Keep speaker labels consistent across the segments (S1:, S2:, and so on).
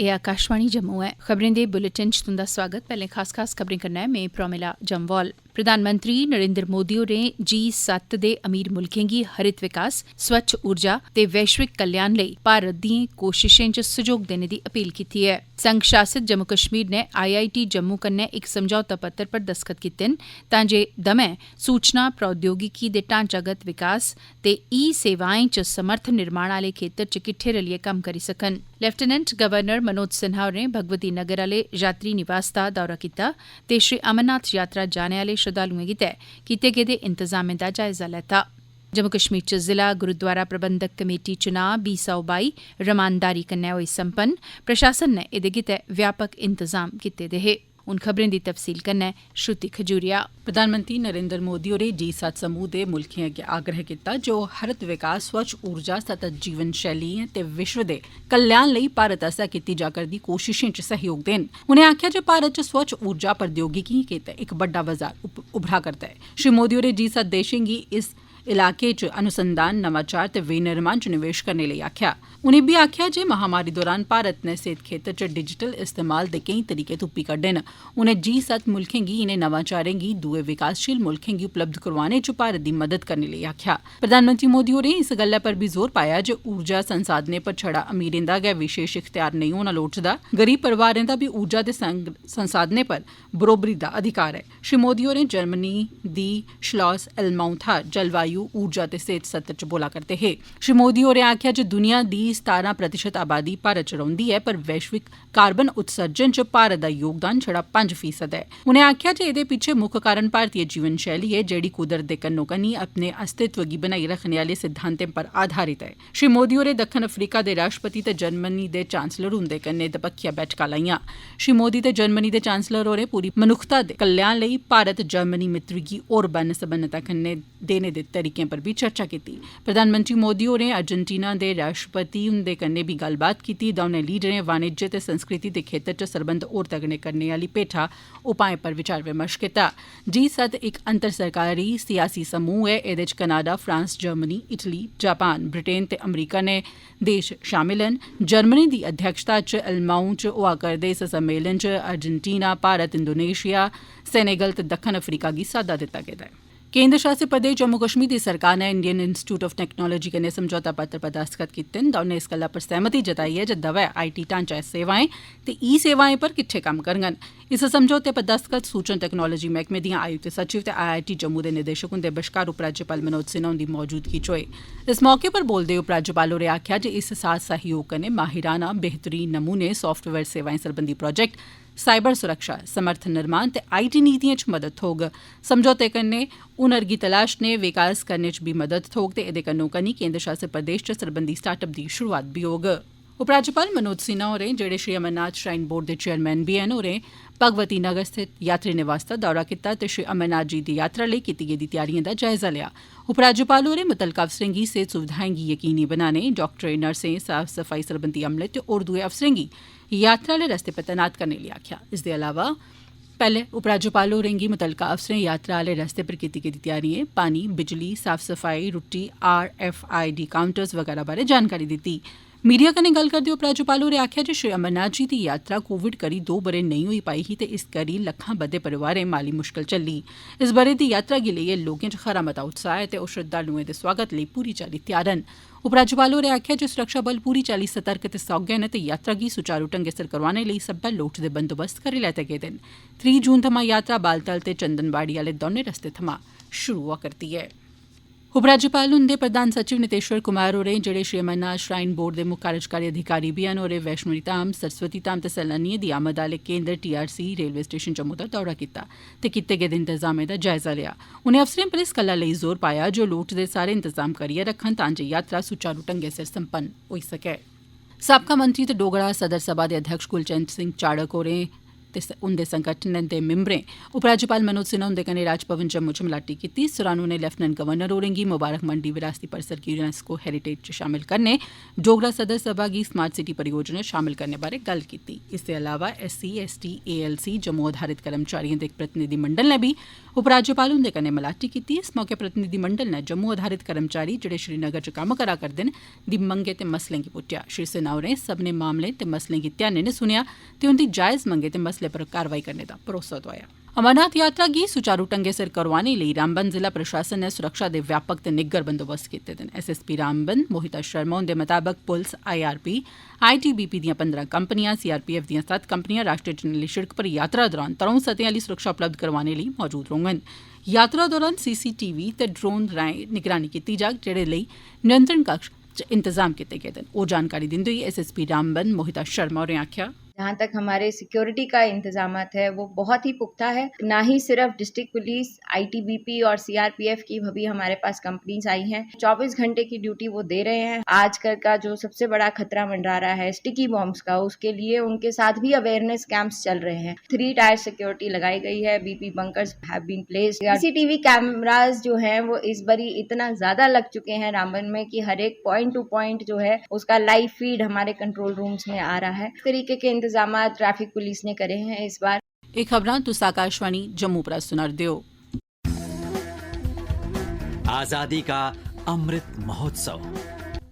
S1: एह् आकाशवाणी जम्मू ऐ। खबरें दे बुलेटिन च तुंदा स्वागत। पैह्लें खास खबरें कन्नै में प्रोमिला जम्वाल। प्रधानमंत्री नरेंद्र मोदी होरें G7 दे अमीर मुल्खें गी हरित विकास, स्वच्छ ऊर्जा ते वैश्विक कल्याण लेई भारत दिएं कोशिशें च सैह्योग देने दी अपील कीती ऐ। संघ शासित जम्मू कश्मीर ने IIT जम्मू कन्नै इक समझौता पत्तर पर दस्तखत कीते न तां जे दमैं सूचना प्रौद्योगिकी दे ढांचागत विकास ते सेवाएं च समर्थ निर्माण आह्ले खेतर च किट्ठे रलियै कम्म करी सकन। लेफ्टिनेंट गवर्नर मनोज सिन्हा होरें भगवती नगर आह्ले यात्री निवास दा दौरा कीता ते श्री अमरनाथ यात्रा जाने आह्ले श्रद्धालुएं गितै कीते गेदे इंतजामें दा जायजा लैता। जम्मू कश्मीर च जिला गुरुद्वारा प्रबंधक कमेटी चुनां 2022 रमानदारी कन्नै होई संपन्न। प्रशासन नै एह्दे गितै व्यापक इंतजाम कीते दे हे। हून खबरें दी तफसील कन्नै श्रुति खजूरिया।
S2: प्रधानमंत्री नरेंद्र मोदी होरें G7 समूह दे मुल्खें अग्गै आग्रह कीता जे ओह् हरित विकास, स्वच्छ ऊर्जा, सतत जीवन शैलिएं ते विश्व दे कल्याण लेई भारत आसेआ कीती जा'रदी कोशिशें च सहयोग देन। उनें आखेआ जे भारत च स्वच्छ ऊर्जा प्रौद्योगिकी गितै इक बड्डा बाजार उभरा करदा ऐ। श्री मोदी होरें G7 देशें गी इस इलाके च अनुसंधान, नवाचार ते विनिर्माण च निवेश करने लेई आखेआ। उनें बी आखेआ जे महामारी दौरान भारत नै सेहत खेतर च डिजिटल इस्तेमाल दे केईं तरीके तुप्पी कड्डे न। उनें G7 मुल्खें गी इनें नवाचारें गी दुए विकासशील मुल्खें गी उपलब्ध करोआने च भारत दी मदद करने लेई आखेआ। प्रधानमंत्री मोदी होरें इस गल्लै पर बी जोर पाया जे ऊर्जा संसाधनें पर छड़ा अमीरें दा गै विशेष इख्तियार नेईं होना लोड़चदा। गरीब परिवारें दा बी ऊर्जा दे संसाधनें पर बरोबरी दा अधिकार ऐ। श्री मोदी होरें जर्मनी दी श्लॉस एलमाउ थाह्र जलवायु ऊर्जा ते सेहत सत्र च बोला करदे हे। श्री मोदी होरें आखेआ जे दुनिया दी 17% आबादी भारत च रौंह्दी ऐ पर वैश्विक कार्बन उत्सर्जन च भारत दा योगदान छड़ा 5% ऐ। उनें आखेआ जे एह्दे पिच्छे मुक्ख कारण भारतीय जीवन शैली ऐ जेह्ड़ी कुदरत दे कन्नो कन्नी अपने अस्तित्व गी बनाई रखने आह्ले सिद्धांतें पर आधारित ऐ। श्री मोदी होरें दक्खन अफ्रीका दे राष्ट्रपति ते जर्मनी दे चांसलर हुंदे कन्नै दपक्खिया बैठकां लाइयां। श्री मोदी ते जर्मनी दे चांसलर होरें पूरी मनुक्खता दे कल्याण लेई भारत जर्मनी मित्तरी गी होर बनसबनता कन्नै देने दे तरीकें पर बी चर्चा कीती। प्रधानमंत्री मोदी होरें अर्जेंटीना दे राष्ट्रपति हुंदे कन्नै बी गल्लबात कीती। दौनें लीडरें वाणिज्य ते संस्कृति दे खेतर च सरबंध होर तगड़े करने आह्ली भेठा उपाएं पर विचार विमर्श कीता। G7 इक अंतर सरकारी सियासी समूह ऐ। एह्दे च Canada, France, Germany, Italy, Japan, Britain ते अमरीका ने देश शामिल न। जर्मनी दी अध्यक्षता च एलमाउ च होआ करदे इस सम्मेलन च अर्जेंटीना, भारत, इंडोनेशिया, सेनेगल ते दक्खन अफ्रीका गी साद्दा दित्ता गेदा ऐ। केंद्र शासित प्रदेश जम्मू कश्मीर दी सरकार नै इंडियन इंस्टीच्यूट ऑफ टेक्नोलॉजी कन्नै समझौता पत्तर पर दस्तखत कीते न। दौनें इस गल्ला पर सहमति जताई ऐ जे दवै IT ढांचा सेवाएं ते सेवाएं पर किट्ठे कम्म करङन। इस समझौते पर दस्तखत सूचना टेक्नोलॉजी मैह्कमे दियां आयुक्त सचिव ते IIT जम्मू दे निदेशक हुंदे बश्कार उपराज्यपाल मनोज सिन्हा हुंदी मौजूदगी च होए। इस मौके पर बोलदे होई उपराज्यपाल होरें आखेआ जे इस साथ सहयोग कन्नै माहिराना बेहतरीन नमूने, सॉफ्टवेयर सेवाएं सरबंधी प्रोजेक्ट, साइबर सुरक्षा, समर्थ निर्माण ते IT नीतिएं च मदद थ्होग। समझौते कन्नै हुनर गी तलाशने, विकास करने च बी मदद थ्होग ते एह्दे कन्नो कन्नी केंद्र शासित प्रदेश च सरबंधी स्टार्टअप दी शुरुआत बी होग। उपराज्यपाल मनोज सिन्हा होरें जेह्ड़े श्री अमरनाथ श्राइन बोर्ड दे चेयरमैन बी हैन होरें भगवती नगर स्थित यात्री निवास दा दौरा कीता ते श्री अमरनाथ जी दी यात्रा लेई कीती गेदी त्यारिएं दा जायजा लेआ। उपराज्यपाल होरें मुतलका अफसरें गी सेहत सुविधाएं गी यकीनी बनाने, डाक्टरें, नर्सें, साफ सफाई सरबंधी अमले ते होर दुए अफसरें गी यात्रा आह्ले रस्ते पर तैनात करने लेई आखेआ। इसदे अलावा पैह्ले उपराज्यपाल होरें गी मुतलका अफसरें यात्रा आह्ले रस्ते पर कीती गेदी त्यारिएं, पानी, बिजली, साफ सफाई, रुट्टी, RFID काउंटर्स बगैरा बारै जानकारी दित्ती। मीडिया कन्नै गल्ल करदे उपराज्यपाल होरें आखेआ जे श्री अमरनाथ जी दी यात्रा कोविड करी 2 ब'रे नेईं होई पाई ही ते इस करी लक्खां बद्दे परिवारें माली मुश्कल झल्ली। इस ब'रे दी यात्रा गी लेइयै लोकें च खरा मता उत्साह ऐ ते ओह् श्रद्धालुएं दे स्वागत लेई पूरी चाल्ली त्यार न। उपराज्यपाल होरें आखेआ जे सुरक्षाबल पूरी चाल्ली सतर्क ते सौह्गे न ते यात्रा गी सुचारू ढंगै सिर करोआने लेई सब्बै लोड़चदे बंदोबस्त करी लैते गेदे न। 3 जून थमां यात्रा बालतल ते चंदनबाड़ी आह्ले दौनें रस्ते थमां शुरू होआ करदी ऐ। उपराज्यपाल हुंदे प्रधान सचिव नितेश्वर कुमार होरें जेह्ड़े श्री अमरनाथ श्राइन बोर्ड दे मुक्ख कार्यकारी अधिकारी बी हैन होरें वैष्णो धाम, सरस्वती धाम ते सैलानिएं दी आमद आह्ले केंद्र TRC रेलवे स्टेशन जम्मू दा दौरा कीता ते कीते गेदे इंतजामें दा जायजा लेआ। उनें अफसरें पर इस गल्ला लेई जोर पाया जे लोड़चदे सारे इंतजाम करियै रक्खन तां जे यात्रा सुचारू ढंगै सिर संपन्न होई सकै। साबका मंत्री ते डोगरा सदर सभा दे अध्यक्ष गुलचैन सिंह चाढ़क होरें ते उंदे संगठनें दे मिम्बरें उपराज्यपाल मनोज सिन्हा हुंदे कन्नै राजभवन जम्मू च मलाटी कीती। इस दौरान उनें लेफ्टिनेंट गवर्नर होरें गी मुबारक मंडी विरासती परिसर गी यूनेस्को हेरिटेज च शामिल करने, डोगरा सदर सभा गी स्मार्ट सिटी परियोजना च शामिल करने बारै गल्ल कीती। इसदे अलावा SC, ST, ALC जम्मू आधारित कर्मचारियों दे इक प्रतिनिधिमंडल ने भी उपराज्यपाल हुंदे कन्नै मलाटी कीती। इस मौके प्रतिनिधिमंडल ने जम्मू आधारित कर्मचारी जेहड़े श्रीनगर च कम्म करा करदे न दी मंगें ते मसलें गी पुट्टेआ। श्री सिन्हा होरें सब्भनें मामलें ते मसलें गी ध्यानै नै सुनेआ ते उंदी जायज मंगें ते मसलें पर कारवाई करने दा भरोसा दोआया। अमरनाथ यात्रा गी सुचारू ढंगै सिर करोआने लेई रामबन जिला प्रशासन ने सुरक्षा दे व्यापक ते निग्गर बंदोबस्त कीते दे न। SSP रामबन मोहिता शर्मा हुंदे मताबक पुलस, IRP, ITBP दियां 15 कंपनियां, CRPF दियां 7 कंपनियां राष्ट्रीय जरनैली शिड़क पर यात्रा दौरान त्रौं सतहें आली सुरक्षा उपलब्ध करवाने लेई मौजूद रौह्ङन। यात्रा दौरान CCTV ते ड्रोन राएं निगरानी कीती जाग, जेह्दे लेई नियंत्रण कक्ष च इंतजाम कीते गेदे न। ओह् जानकारी दिंदे होई SSP रामबन मोहिता शर्मा होरें आखेआ,
S3: जहाँ तक हमारे सिक्योरिटी का इंतजामात है वो बहुत ही पुख्ता है। ना ही सिर्फ डिस्ट्रिक्ट पुलिस, ITBP और CRPF की भी हमारे पास कंपनीज आई हैं। 24 घंटे की ड्यूटी वो दे रहे हैं। आजकल का जो सबसे बड़ा खतरा मंडरा रहा है स्टिकी बॉम्ब्स का, उसके लिए उनके साथ भी अवेयरनेस कैंप्स चल रहे हैं। 3 टायर सिक्योरिटी लगाई गई है। BP bunkers have been placed. CCTV cameras जो है वो इस बारी इतना ज्यादा लग चुके हैं रामबन में कि हर एक पॉइंट टू पॉइंट जो है उसका लाइव फीड हमारे कंट्रोल रूम्स में आ रहा है। इस तरीके के इंतजामात ट्रैफिक पुलिस ने करे हैं इस बार।
S2: ਇਹ खबरां तुस आकाशवाणी जम्मू पर सुनदे हो।
S4: आजादी का अमृत महोत्सव।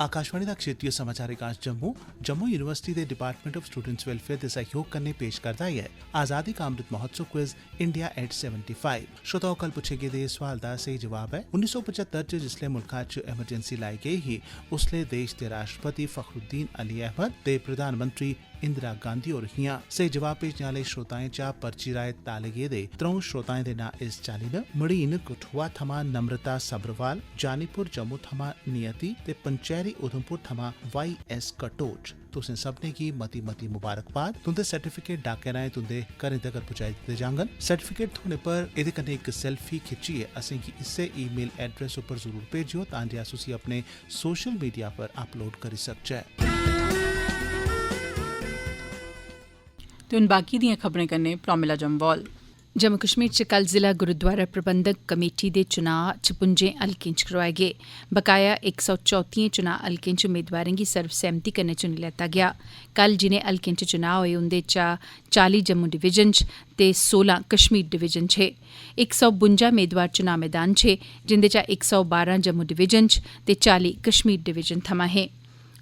S5: आकाशवाणी दा क्षेत्रीय समाचार एकांश जम्मू यूनिवर्सिटी दे डिपार्टमेंट ऑफ स्टूडेंट्स वेलफेयर दे सहयोग कन्नै पेश करदा है आजादी का Amrit Mahotsav quiz India at 75। श्रोताओ, कल पुच्छे गेदे सवाल दा सही जवाब है 1975 च जिसले मुल्खा च एमरजेंसी लाई गेई ही, उसले देश दे राष्ट्रपति फखरुद्दीन अली अहमद ते प्रधानमंत्री इंदिरा गांधी होर हियां। सही जवाब भेजने आह्ले श्रोताएं चा पर्ची राए ताले गेदे 3 श्रोताएं दे नां इस चाल्ली न। मड़ीन कठुआ थमां नम्रता सब्रवाल, जानीपुर जम्मू थमां नियति ते पंचैरी उधमपुर थमां YS कटोच। तुसें सभनें गी मती मती मुबारकबाद। तुंदे सर्टिफिकेट डाके राएं तुंदे घरें तगर पहुंचाई दित्ते जाङन। सर्टिफिकेट थ्होने पर एह्दे कन्नै इक सेल्फी खिच्चियै असेंगी इस्सै ईमेल एड्रेस उप्पर जरूर भेजियो तां जे अस उसी अपने सोशल मीडिया पर अपलोड करी सकचै।
S2: ते हुन बाकी दियां खबरें कन्नै प्रोमिला जम्वाल।
S1: जम्मू कश्मीर च कल जिला गुरुद्वारा प्रबंधक कमेटी दे चुनां 56 हल्कें च करोआए गे। बकाया 134 चुनां हल्कें च मेदवारें गी सर्वसैमति कन्नै चुनी लैता गेआ। कल जिनें हल्कें च चुनां होए उंदे चा 40 जम्मू डिवीजन च ते 16 कश्मीर डिवीजन च हे। 152 मेदवार चुनां मैदान च हे, जिंदे चा 112 जम्मू डिवीजन च ते 40 कश्मीर डिवीजन थमां हे।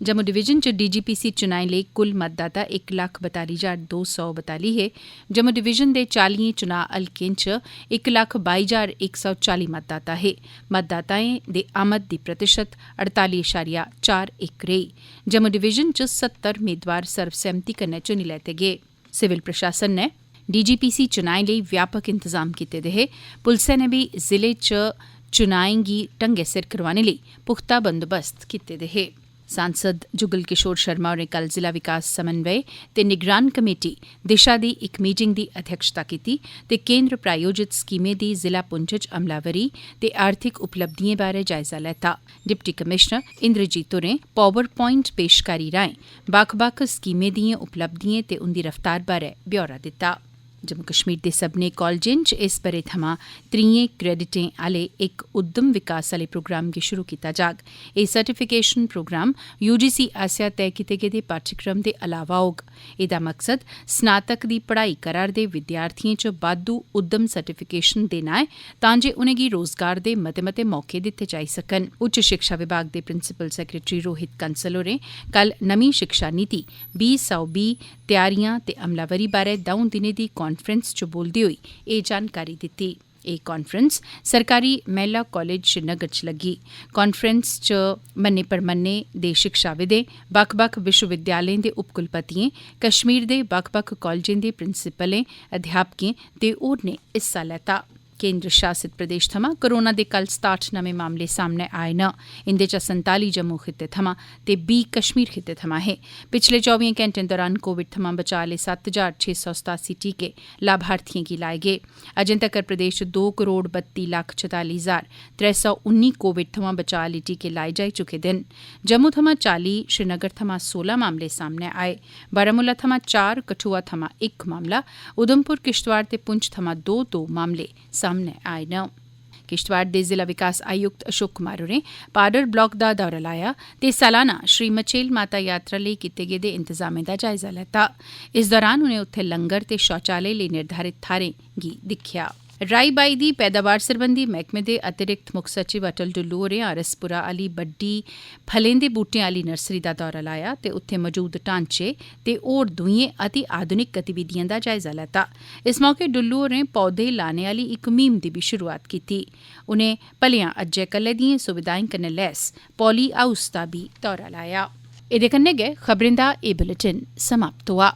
S1: जम्मू डिवीजन च DGPC चुनाएं लेई कुल मतदाता 1,42,242 हे। जम्मू डिवीजन दे 40 चुनां हल्कें च 1,22,140 मतदाता हे। मतदाताएं दे आमद दी प्रतिशत 48.41 रेही। जम्मू डिवीजन च 70 मेदवार सर्वसैमति कन्नै चुनी लैते गे। सिविल प्रशासन ने DGPC चुनाएं लेई व्यापक इंतजाम कीते दे हे। पुलसै ने बी जिले च चुनाएं गी ढंगै सिर करोआने लेई पुख्ता बंदोबस्त कीते दे हे। सांसद जुगल किशोर शर्मा होरें कल जिला विकास समन्वय ते निगरान कमेटी दिशा दी इक मीटिंग दी अध्यक्षता कीती ते केंद्र प्रायोजित स्कीमें दी जिला पुंछ च अमलावरी ते आर्थिक उपलब्धिएं बारै जायजा लैता। डिप्टी कमिशनर इंद्रजीत होरें पावर प्वाइंट पेशकारी राएं बक्ख बक्ख स्कीमें दिएं उपलब्धिएं ते उंदी रफ्तार बारै ब्यौरा दित्ता। जम्मू कश्मीर दे सब्भनें कालजें च इस ब'रे थमां 3 क्रेडिटें आह्ले इक उद्यम विकास आह्ले प्रोग्राम गी शुरू कीता जाग। एह् सर्टिफिकेशन प्रोग्राम UGC आसेआ तय कीते गेदे पाठ्यक्रम दे अलावा होग। एह्दा मकसद स्नातक दी पढ़ाई करा'रदे विद्यार्थिएं च बाद्धू उद्यम सर्टिफिकेशन देना ऐ तां जे उनेंगी रोजगार दे मते मते मौके दित्ते जाई सकन। उच्च शिक्षा विभाग दे प्रिंसिपल सैक्रेटरी रोहित कंसल होरें कल नमीं शिक्षा नीति 2020 त्यारियां ते अमलावरी बारै 2 दिनें दी कांफ्रेंस च बोलदे होई एह् जानकारी दित्ती। एह् कांफ्रेंस सरकारी महिला कालेज श्रीनगर च लग्गी। कांफ्रेंस च मन्ने परमन्ने दे शिक्षाविदें, बक्ख बक्ख विश्वविद्यालयें दे उपकुलपतिएं, कश्मीर दे बक्ख बक्ख कालजें दे प्रिंसिपलें, अध्यापकें ते होरनें हिस्सा लैता। केंद्र शासित प्रदेश थमां कोरोना दे कल 67 नमें मामले सामने आए न। इंदे च 47 जम्मू खित्ते थमां ते 20 कश्मीर खित्ते थमां हे। पिछले 24 घैंटें दौरान कोविड थमां बचाऽ ले 7,687 टीके लाभार्थियें गी लाए गे। अजें तक्कर प्रदेश च 2,32,44,319 कोविड थमां बचाऽ ले टीके लाए जाई चुके दे न। जम्मू थमां 40, श्रीनगर थमां 16 मामले सामने आए। बारामूला थमां 4, कठुआ थमां 1 मामला, उधमपुर, किश्तवाड़ ते पुंछ थमां 2 मामले सामने आए न। किश्तवाड़ दे जिला विकास आयुक्त अशोक कुमार होरें पाडर ब्लाक दा दौरा लाया ते सालाना श्री मचेल माता यात्रा लेई कीते गेदे इंतजामें दा जायजा लैता। इस दौरान उनें उत्थे लंगर ते शौचालय लेई निर्धारित थाहरें गी दिक्खेआ। राई बाई दी पैदावार सरबंधी मैह्कमे दे अतिरिक्त मुक्ख सचिव अटल डुल्लू होरें आरएसपुरा आली बड्डी फलें दे बूटें आली नर्सरी दा दौरा लाया ते उत्थे मौजूद ढांचे ते होर दुइयें अति आधुनिक गतिविधिएं दा जायजा लैता। इस मौके डुल्लू होरें पौधे लाने आली इक मुहिम दी बी शुरुआत कीती। उनें भलेआं अज्जै कल्लै दिएं सुविधाएं कन्नै लैस पॉली हाउस दा बी दौरा लाया। एह्दे कन्नै गै खबरें दा एह् बुलेटिन समाप्त होआ।